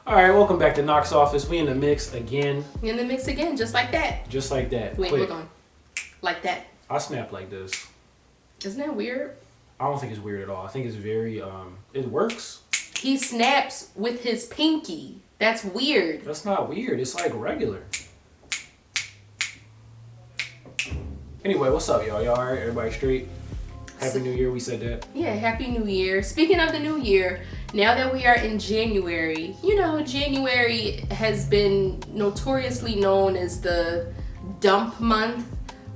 All right, welcome back to Knox Office. We in the mix again. We in the mix again, just like that. Just like that. Wait, Quick. hold on. Like that. I snap like this. Isn't that weird? I don't think it's weird at all. I think it's very, it works. He snaps with his pinky. That's weird. That's not weird. It's like regular. Anyway, what's up, y'all? Y'all all right? Everybody straight? Happy New Year, we said that. Yeah, Happy New Year. Speaking of the New Year, now that we are in January, January has been notoriously known as the dump month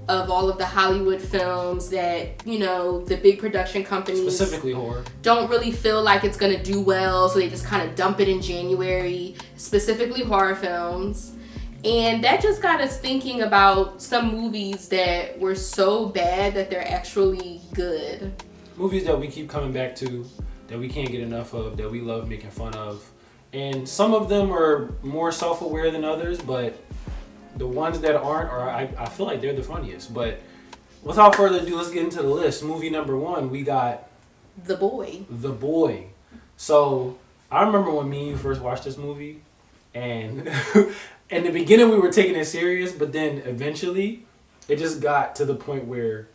of all of the Hollywood films that, the big production companies Specifically horror. don't really feel like it's going to do well, so they just kind of dump it in January, specifically horror films. And that just got us thinking about some movies that were so bad that they're actually good. Movies that we keep coming back to, that we can't get enough of, that we love making fun of. And some of them are more self-aware than others, but the ones that aren't, I feel like they're the funniest. But without further ado, let's get into the list. Movie number 1, we got The Boy. The Boy. So I remember when me and you first watched this movie, and in the beginning we were taking it serious, but then eventually it just got to the point where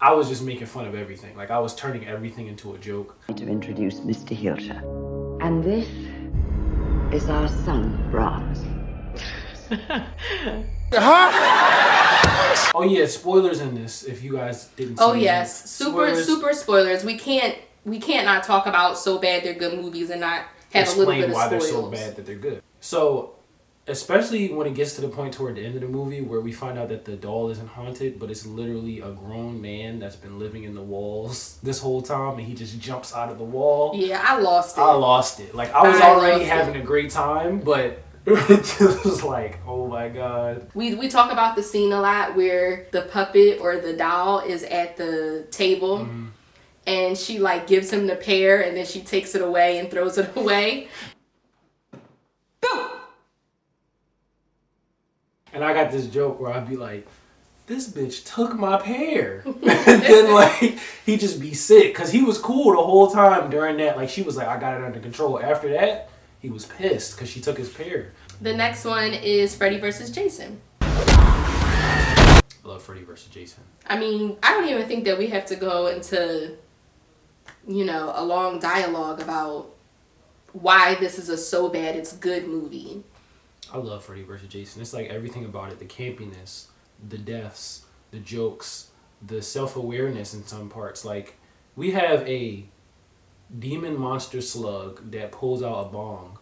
I was just making fun of everything. Like I was turning everything into a joke. To introduce Mr. Hilscher. And this is our son, Brahms. Oh yeah, spoilers in this if you guys didn't see Oh it. yes, super spoilers. We can't not talk about so bad they're good movies and not have a little bit of why spoils. they're so bad that they're good. So, especially when it gets to the point toward the end of the movie where we find out that the doll isn't haunted, but it's literally a grown man that's been living in the walls this whole time, and he just jumps out of the wall. Yeah, I lost it. Like I was already having a great time, but it just was like, oh my god. We talk about the scene a lot where the puppet or the doll is at the table. Mm-hmm. And she gives him the pear and then she takes it away and throws it away. Boom! And I got this joke where I'd be like, this bitch took my pear. And then he just be sick. Cause he was cool the whole time during that. She was like, I got it under control. After that, he was pissed cause she took his pear. The next one is Freddy vs. Jason. I love Freddy vs. Jason. I mean, I don't even think that we have to go into a long dialogue about why this is a so bad it's good movie. I love Freddy vs. Jason. It's like everything about it. The campiness, the deaths, the jokes, the self-awareness in some parts. We have a demon monster slug that pulls out a bong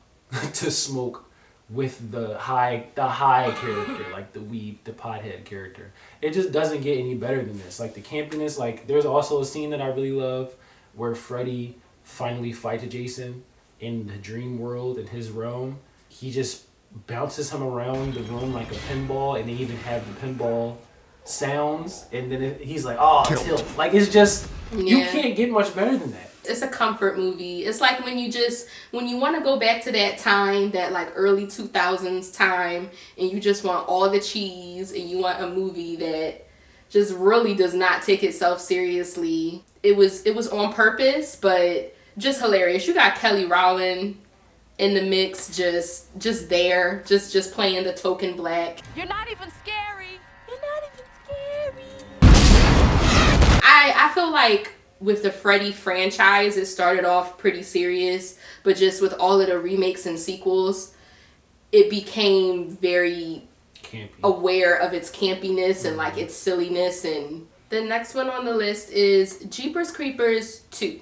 to smoke with the high character, the weed, the pothead character. It just doesn't get any better than this. The campiness, there's also a scene that I really love where Freddy finally fights Jason in the dream world, in his realm. He just bounces him around the room like a pinball, and they even have the pinball sounds, and then he's like, oh, tilt. It's just, you can't get much better than that. It's a comfort movie. It's like when you want to go back to that time, that early 2000s time, and you just want all the cheese, and you want a movie that just really does not take itself seriously. It was on purpose, but just hilarious. You got Kelly Rowland in the mix, just there, just playing the token black. You're not even scary. You're not even scary. I feel like with the Freddy franchise, it started off pretty serious, but just with all of the remakes and sequels, it became very Campy. Aware of its campiness and its silliness. And the next one on the list is Jeepers Creepers 2.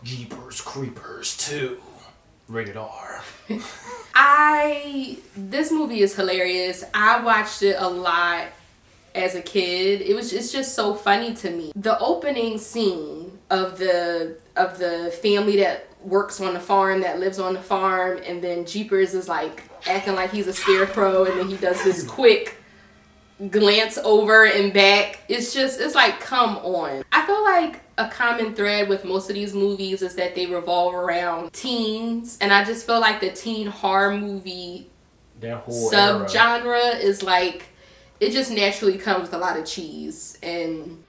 Jeepers Creepers 2. Rated R. This movie is hilarious. I watched it a lot as a kid. It's just so funny to me. The opening scene of the family that works on the farm, that lives on the farm, and then Jeepers is acting like he's a scarecrow, and then he does this quick glance over and back. It's come on. I feel like a common thread with most of these movies is that they revolve around teens, and I just feel like the teen horror movie that whole subgenre is it just naturally comes with a lot of cheese. And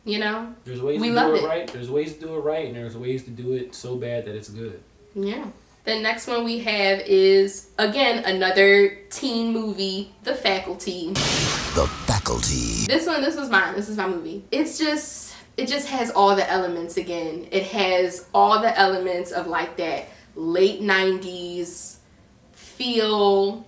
You know? There's ways We to love do it it. right. There's ways to do it right, and there's ways to do it so bad that it's good. Yeah. The next one we have is, again, another teen movie, The Faculty. The Faculty. This was mine. This is my movie. It just has all the elements again. It has all the elements of like that late 90s feel.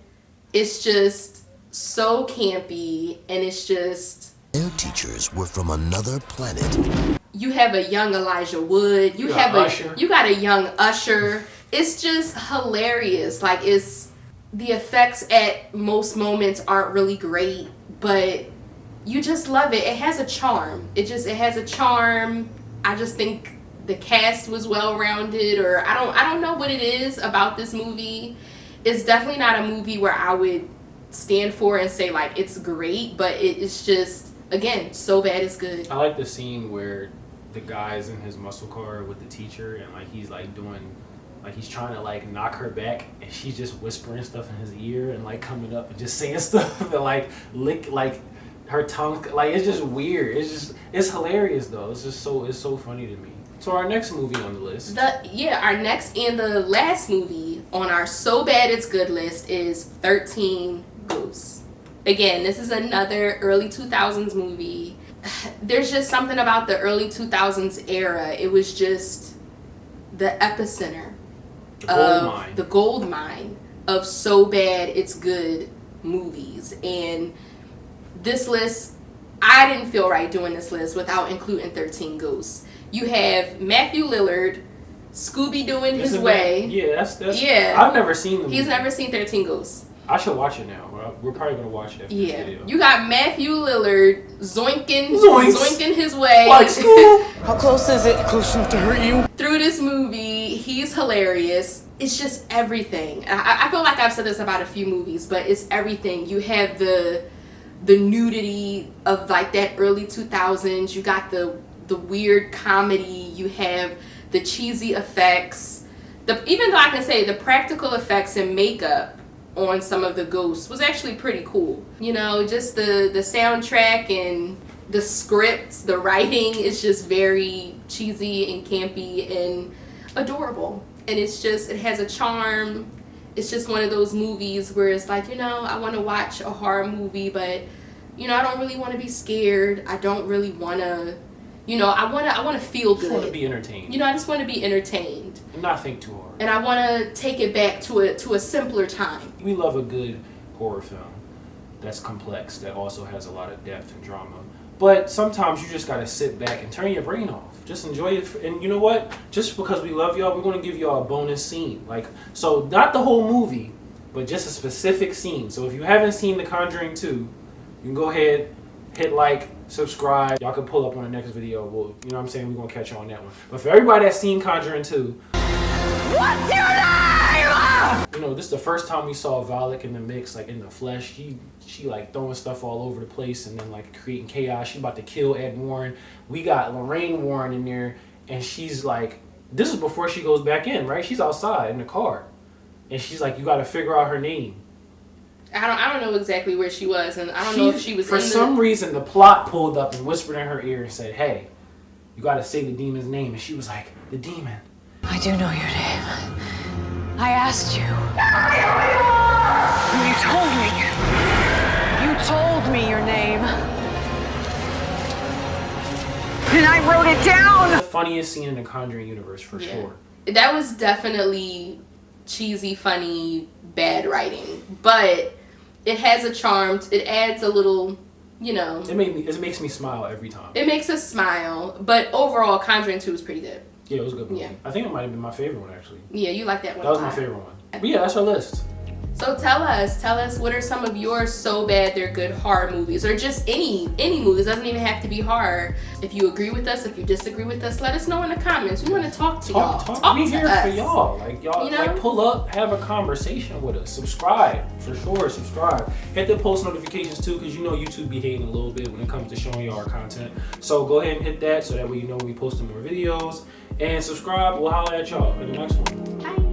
It's just so campy, and it's just... Their teachers were from another planet. You have a young Elijah Wood. You got a young Usher. It's just hilarious. Like, it's... The effects at most moments aren't really great, but you just love it. It has a charm. It has a charm. I just think the cast was well rounded, or I don't know what it is about this movie. It's definitely not a movie where I would stand for and say like it's great, but it's just, again, so bad it's good. I like the scene where the guy's in his muscle car with the teacher, and like he's like doing, like he's trying to like knock her back, and she's just whispering stuff in his ear and like coming up and just saying stuff and like lick like her tongue, like it's just weird. It's hilarious though. It's so funny to me. So our next movie on the list. Our next and the last movie on our so bad it's good list is 13 Ghosts. Again, this is another early 2000s movie. There's just something about the early 2000s era. It was just the epicenter of the gold mine of so bad it's good movies. And this list, I didn't feel right doing this list without including 13 Ghosts. You have Matthew Lillard, Scooby doing his way. Yeah. I've never seen the movie. He's never seen 13 Ghosts. I should watch it now. We're probably gonna watch it after this video. You got Matthew Lillard zoinking his way. Like school. How close is it? Close enough to hurt you? Through this movie, he's hilarious. It's just everything. I feel like I've said this about a few movies, but it's everything. You have the nudity of like that early 2000s. You got the weird comedy. You have the cheesy effects. Even though I can say the practical effects and makeup on some of the ghosts was actually pretty cool. You know, just the soundtrack and the scripts, the writing is just very cheesy and campy and adorable. And it has a charm. It's just one of those movies where it's like, you know, I want to watch a horror movie, but, you know, I don't really want to be scared. I don't really want to, you know, I want to feel good. I just want to be entertained. You know, I just want to be entertained. And not think too hard. And I want to take it back to a simpler time. We love a good horror film that's complex, that also has a lot of depth and drama. But sometimes you just got to sit back and turn your brain off. Just enjoy it. And you know what? Just because we love y'all, we're going to give y'all a bonus scene. Like, so not the whole movie, but just a specific scene. So if you haven't seen The Conjuring 2, you can go ahead, hit like, subscribe. Y'all can pull up on the next video. Well, you know what I'm saying? We're going to catch you on that one. But for everybody that's seen Conjuring 2, What's your name? you know, this is the first time we saw Valak in the mix, like in the flesh. She like throwing stuff all over the place and then like creating chaos. She about to kill Ed Warren. We got Lorraine Warren in there, and she's like, this is before she goes back in, right? She's outside in the car, and she's like, you got to figure out her name. I don't know exactly where she was, and I don't know if she was for some reason the plot pulled up and whispered in her ear and said, hey, you got to say the demon's name. And she was like, the demon. I do know your name. I asked you. You told me. You told me your name. And I wrote it down. The funniest scene in the Conjuring universe for sure. That was definitely cheesy, funny, bad writing, but it has a charm. It adds a little, you know. It makes me smile every time. It makes us smile, but overall, Conjuring 2 was pretty good. Yeah, it was a good movie. Yeah. I think it might have been my favorite one, actually. Yeah, you like that one. That was my favorite one. But yeah, that's our list. So tell us what are some of your so bad they're good horror movies, or just any movies. Doesn't even have to be horror. If you agree with us, if you disagree with us, let us know in the comments. We want to talk to y'all. Talk we here us. for y'all. Like y'all, you know? like pull up, have a conversation with us. Subscribe for sure. Subscribe. Hit the post notifications too, because you know YouTube be hating a little bit when it comes to showing y'all our content. So go ahead and hit that so that way you know when we posting more videos. And subscribe. We'll holler at y'all in the next one. Bye.